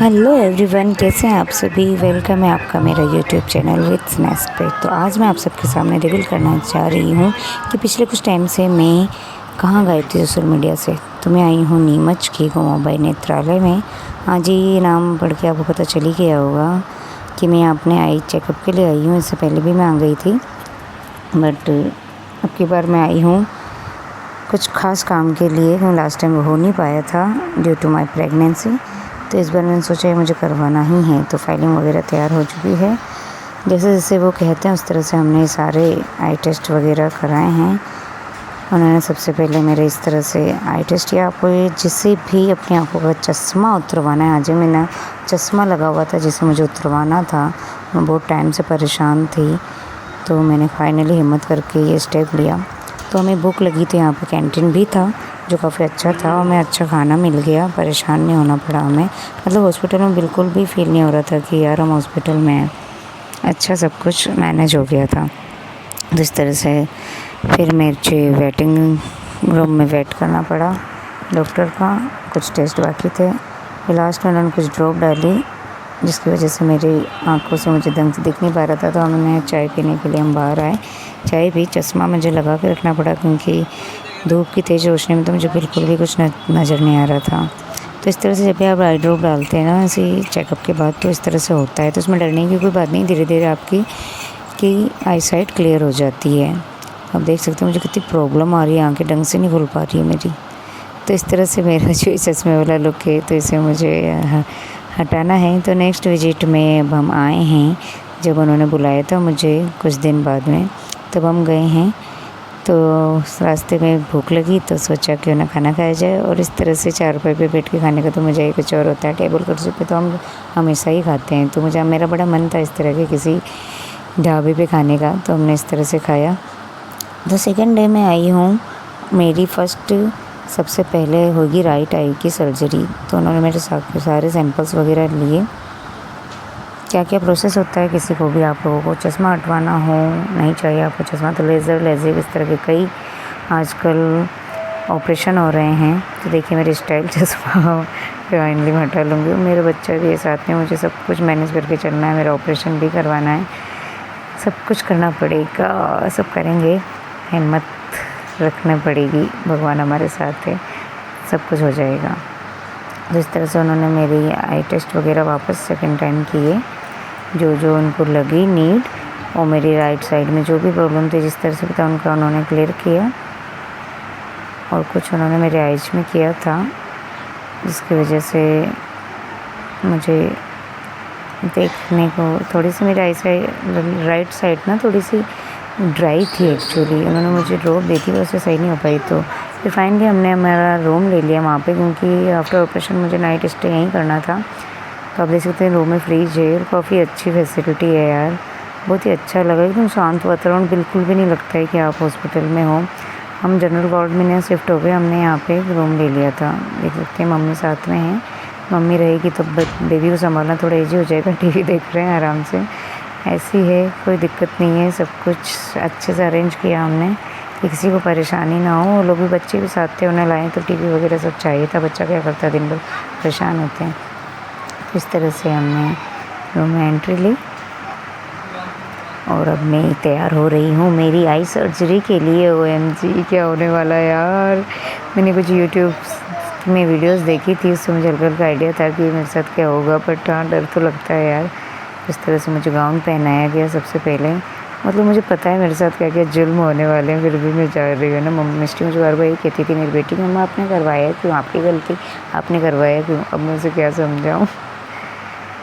Hello everyone, कैसे हैं आप सभी। वेलकम है आपका मेरा यूट्यूब चैनल विद स्नैक्स पे। तो आज मैं आप सबके सामने रिवील करना चाह रही हूँ कि पिछले कुछ टाइम से मैं कहाँ गई थी सोशल मीडिया से। तो मैं आई हूँ नीमच के गोमाबाई नेत्रालय में। हाँ जी, ये नाम पढ़ के आपको पता चल ही गया होगा कि मैं अपने आई चेकअप के लिए आई हूँ। इससे पहले भी मैं आ गई थी, बट अब की बार मैं आई हूँ कुछ ख़ास काम के लिए। मैं लास्ट टाइम हो नहीं पाया था ड्यू टू माई प्रेगनेंसी। तो इस बार मैंने सोचा मुझे करवाना ही है। तो फाइलिंग वगैरह तैयार हो चुकी है, जैसे जैसे वो कहते हैं उस तरह से हमने सारे आई टेस्ट वगैरह कराए हैं। उन्होंने सबसे पहले मेरे इस तरह से आई टेस्ट किया। आपको ये जिसे भी अपनी आँखों का चश्मा उतरवाना है, आज मैंने चश्मा लगा हुआ था जिसे मुझे उतरवाना था। मैं बहुत टाइम से परेशान थी, तो मैंने फाइनली हिम्मत करके ये स्टेप लिया। तो हमें भूख लगी थी, यहाँ पे कैंटीन भी था जो काफ़ी अच्छा था और हमें अच्छा खाना मिल गया। परेशान नहीं होना पड़ा हमें, मतलब हॉस्पिटल में बिल्कुल भी फील नहीं हो रहा था कि यार हम हॉस्पिटल में हैं। अच्छा सब कुछ मैनेज हो गया था। जिस तरह से फिर मुझे वेटिंग रूम में वेट करना पड़ा डॉक्टर का। कुछ टेस्ट बाकी थे, फिर लास्ट में उन्होंने कुछ ड्रॉप डाली जिसकी वजह से मेरी आंखों से मुझे ढंग से दिख नहीं पा रहा था। तो हमने चाय पीने के लिए हम बाहर आए, चाय भी। चश्मा मुझे लगा के रखना पड़ा क्योंकि धूप की तेज़ रोशनी में तो मुझे बिल्कुल भी कुछ नज़र नहीं आ रहा था। तो इस तरह से जब भी आप आई ड्रॉप डालते हैं ना ऐसे चेकअप के बाद, तो इस तरह से होता है। तो उसमें डरने की कोई बात नहीं, धीरे धीरे आपकी आई साइट क्लियर हो जाती है। आप देख सकते हैं मुझे कितनी प्रॉब्लम आ रही है, आँखें ढंग से नहीं खुल पा रही है मेरी। तो इस तरह से मेरा जो चश्मे वाला लुक है, तो इसे मुझे हटाना है। तो नेक्स्ट विजिट में अब हम आए हैं, जब उन्होंने बुलाया था मुझे कुछ दिन बाद में, तब हम गए हैं। तो रास्ते में भूख लगी तो सोचा क्यों ना खाना खाया जाए। और इस तरह से चारपाई पे बैठ के खाने का तो मज़ा ही कुछ और होता है। टेबल कुर्सी पे तो हम हमेशा ही खाते हैं। तो मेरा बड़ा मन था इस तरह के किसी ढाबे पे खाने का, तो हमने इस तरह से खाया। तो सेकंड डे में आई हूँ, मेरी फर्स्ट सबसे पहले होगी राइट आई की सर्जरी। तो उन्होंने मेरे सारे सैंपल्स वगैरह लिए। क्या क्या प्रोसेस होता है किसी को भी, आप लोगों को चश्मा हटवाना हो, नहीं चाहिए आपको चश्मा तो लेज़र लेज़र इस तरह के कई आजकल ऑपरेशन हो रहे हैं। तो देखिए मेरी स्टाइल चश्मा फाइनली मैं हटा लूँगी। मेरा बच्चा भी है साथ में, मुझे सब कुछ मैनेज करके चलना है। मेरा ऑपरेशन भी करवाना है, सब कुछ करना पड़ेगा, सब करेंगे। हिम्मत रखना पड़ेगी, भगवान हमारे साथ है, सब कुछ हो जाएगा। जिस तरह से उन्होंने मेरी आई टेस्ट वगैरह वापस सेकंड टाइम किए, जो जो उनको लगी नीड, और मेरी राइट साइड में जो भी प्रॉब्लम थी जिस तरह से पता उनका उन्होंने क्लियर किया। और कुछ उन्होंने मेरे आइज में किया था जिसकी वजह से मुझे देखने को थोड़ी सी मेरी आई साइड राइट साइड ना थोड़ी सी ड्राई थी एक्चुअली। उन्होंने मुझे ड्रॉप दी थी, वैसे सही नहीं हो पाई। तो फिर फाइनली हमने हमारा रूम ले लिया वहाँ पे, क्योंकि आफ्टर ऑपरेशन मुझे नाइट स्टे यहीं करना था। तो आप देख सकते हैं रूम में फ्रिज है और काफ़ी अच्छी फैसिलिटी है यार, बहुत ही अच्छा लगा। एकदम शांत वातावरण, बिल्कुल भी नहीं लगता है कि आप हॉस्पिटल में हो। हम जनरल वार्ड में नहीं शिफ्ट हो गए, हमने यहाँ पे एक रूम ले लिया था। देख सकते हैं मम्मी साथ में हैं, मम्मी रहेगी तो बेबी को संभालना थोड़ा ईजी हो जाएगा। टीवी देख रहे हैं आराम से, ऐसी है, कोई दिक्कत नहीं है। सब कुछ अच्छे से अरेंज किया हमने कि किसी को परेशानी ना हो। वो लोग भी, बच्चे भी साथ थे, उन्हें लाए तो टीवी वगैरह सब चाहिए था। बच्चा क्या करता है, दिन भर परेशान होते हैं। तो इस तरह से हमने रूम में एंट्री ली और अब मैं तैयार हो रही हूँ मेरी आई सर्जरी के लिए। OMG क्या होने वाला है यार। मैंने कुछ यूट्यूब में वीडियोस देखी थी, उससे मुझे हल्का हल्का आइडिया था कि मेरे साथ क्या होगा, बट हाँ डर तो लगता है यार। इस तरह से मुझे गाउन पहनाया गया सबसे पहले, मतलब मुझे पता है मेरे साथ क्या क्या जुल्म होने वाले हैं, फिर भी मैं जा रही हूँ ना। मम्मी मिस्टी मुझे बार बार ये कहती थी मेरी बेटी, मम्मा आपने करवाया क्यों, आपकी गलती, आपने करवाया क्यों। अब मैं उसे क्या समझाऊँ।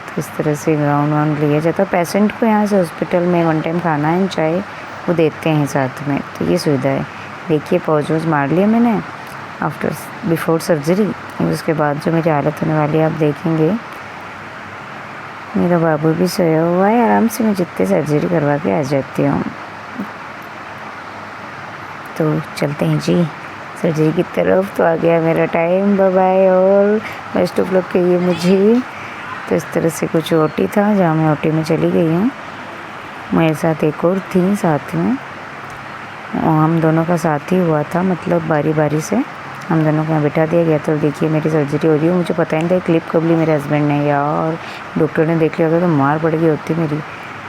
तो इस तरह से गाउन वाउन लिया जाता है। पेशेंट को यहाँ से हॉस्पिटल में 1 टाइम खाना एंड चाय वो देते हैं साथ में, तो ये सुविधा है। देखिए पॉज वॉज मार लिया मैंने बिफोर सर्जरी। उसके बाद जो मेरी हालत होने वाली है आप देखेंगे। मेरा बाबू भी सोया हुआ है, आराम से मैं जितने सर्जरी करवा के आ जाती हूँ। तो चलते हैं जी सर्जरी की तरफ। तो आ गया मेरा टाइम, बाय बाय और बेस्ट ऑफ लक कहिए मुझे। तो इस तरह से कुछ ओटी था जहाँ मैं ओटी में चली गई हूँ। मेरे साथ एक और थी साथ में, और हम दोनों का साथ ही हुआ था, मतलब बारी बारी से। हम दोनों को यहाँ बिठा दिया गया। तो देखिए मेरी सर्जरी हो रही है। मुझे पता ही नहीं था क्लिप कब ली मेरे हस्बैंड ने, यार डॉक्टर ने देख लिया होता तो मार पड़ गई होती मेरी।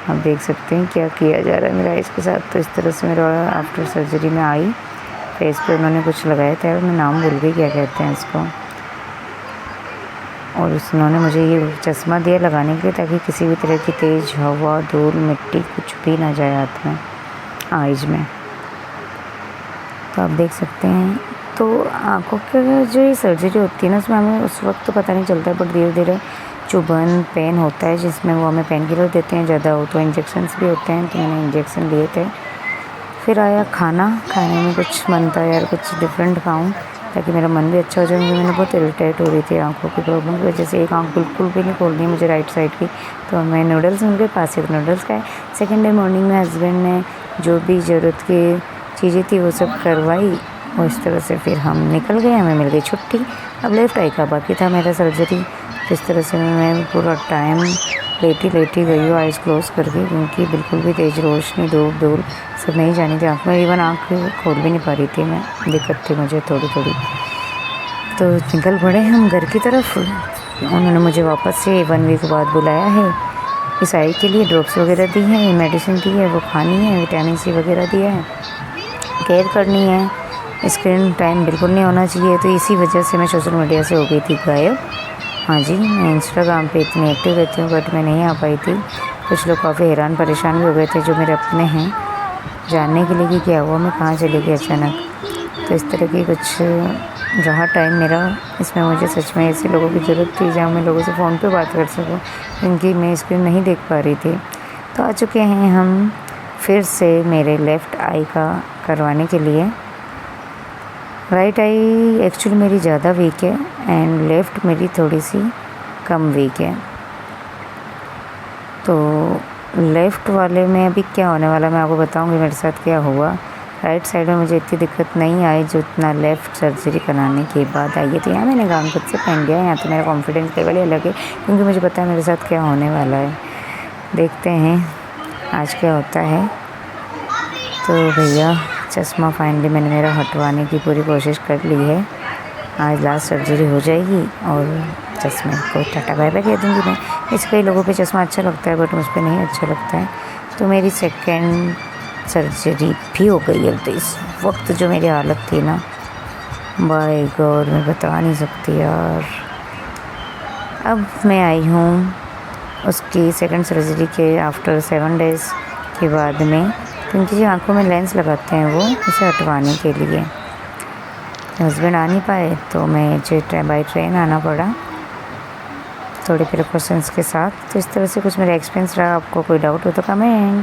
आप देख सकते हैं क्या किया जा रहा है मेरा इसके साथ। तो इस तरह से मेरा आफ्टर सर्जरी में आई, फेस पे उन्होंने कुछ लगाया था, मैं नाम भूल गई क्या कहते हैं इसको। और उन्होंने मुझे ये चश्मा दिया लगाने के लिए ताकि किसी भी तरह की तेज़ हवा, धूल, मिट्टी कुछ भी ना जाए हाथ में, आइज में। तो आप देख सकते हैं। तो आँखों के जो ये सर्जरी होती है ना, उसमें हमें उस वक्त तो पता नहीं चलता है, बट धीरे धीरे चुभन पेन होता है जिसमें वो हमें पेन किलर देते हैं, ज़्यादा हो तो इंजेक्शन्स भी होते हैं। तो मैंने इंजेक्शन लिए थे। फिर आया खाने में कुछ मन था यार कुछ डिफरेंट खाऊं ताकि मेरा मन भी अच्छा हो जाए। क्योंकि मैंने बहुत इरिटेट हो रही थी आँखों की प्रॉब्लम की वजह से। एक आँख बिल्कुल भी नहीं खोलनी है मुझे राइट साइड की। तो मैं नूडल्स उनके पास से नूडल्स खाए। सेकेंड डे मॉर्निंग में हस्बैंड ने जो भी ज़रूरत की चीज़ें थी वो सब करवाई और इस तरह से फिर हम निकल गए। हमें मिल गई छुट्टी। अब लेफ़्ट आई का बाकी था मेरा सर्जरी। इस तरह से मैं पूरा टाइम लेटी गई हूँ आइज़ क्लोज़ करके, क्योंकि बिल्कुल भी तेज़ रोशनी, धूप, धूल सब नहीं जानी थी आँख में। इवन आँख खोल भी नहीं पा रही थी मैं, दिक्कत थी मुझे थोड़ी। तो निकल पड़े हम घर की तरफ। उन्होंने मुझे वापस से 1 वीक बाद बुलाया है इस आई के लिए। ड्रॉप्स वगैरह दी हैं, मेडिसिन दी है, वो खानी है, विटामिन सी वगैरह दिया है, केयर करनी है। स्क्रीन टाइम बिल्कुल नहीं होना चाहिए। तो इसी वजह से मैं सोशल मीडिया से हो गई थी गायब। हाँ जी, मैं इंस्टाग्राम पे इतनी एक्टिव रहती हूँ बट मैं नहीं आ पाई थी। कुछ लोग काफ़ी हैरान परेशान भी हो गए थे जो मेरे अपने हैं, जानने के लिए कि क्या हुआ, मैं कहाँ चली गई अचानक। तो इस तरह की कुछ रहा टाइम मेरा। इसमें मुझे सच में ऐसे लोगों की ज़रूरत थी जहाँ मैं लोगों से फ़ोन पे बात कर सकूँ, जिनकी मैं स्क्रीन नहीं देख पा रही थी। तो आ चुके हैं हम फिर से मेरे लेफ़्ट आई का करवाने के लिए। राइट आई एक्चुअली मेरी ज़्यादा वीक है एंड लेफ़्ट मेरी थोड़ी सी कम वीक है। तो लेफ़्ट वाले में अभी क्या होने वाला मैं आपको बताऊंगी मेरे साथ क्या हुआ। राइट साइड में मुझे इतनी दिक्कत नहीं आई जितना लेफ़्ट सर्जरी कराने के बाद आई है। तो यहाँ मैंने गाउन खुद से पहन लिया है। यहाँ तो मेरा कॉन्फिडेंस लेवल ही अलग है क्योंकि मुझे पता है मेरे साथ क्या होने वाला है। देखते हैं आज क्या होता है। तो भैया चश्मा फाइनली मैंने मेरा हटवाने की पूरी कोशिश कर ली है। आज लास्ट सर्जरी हो जाएगी और चश्मे को टाटा बाय बाय कह दूँगी मैं। इस कई लोगों पे चश्मा अच्छा लगता है बट मुझ पर नहीं अच्छा लगता है। तो मेरी सेकेंड सर्जरी भी हो गई है। तो इस वक्त जो मेरी हालत थी ना, बाय गॉड मैं बता नहीं सकती यार। अब मैं आई हूँ उसकी सेकंड सर्जरी के आफ्टर 7 डेज़ के बाद में, क्योंकि जो आँखों में लेंस लगाते हैं वो उसे हटवाने के लिए। हस्बैंड आ नहीं पाए तो मैं बाई ट्रेन आना पड़ा थोड़े प्रिकॉशंस के साथ। तो इस तरह से कुछ मेरा एक्सपीरियंस रहा। आपको कोई डाउट हो तो कमेंट।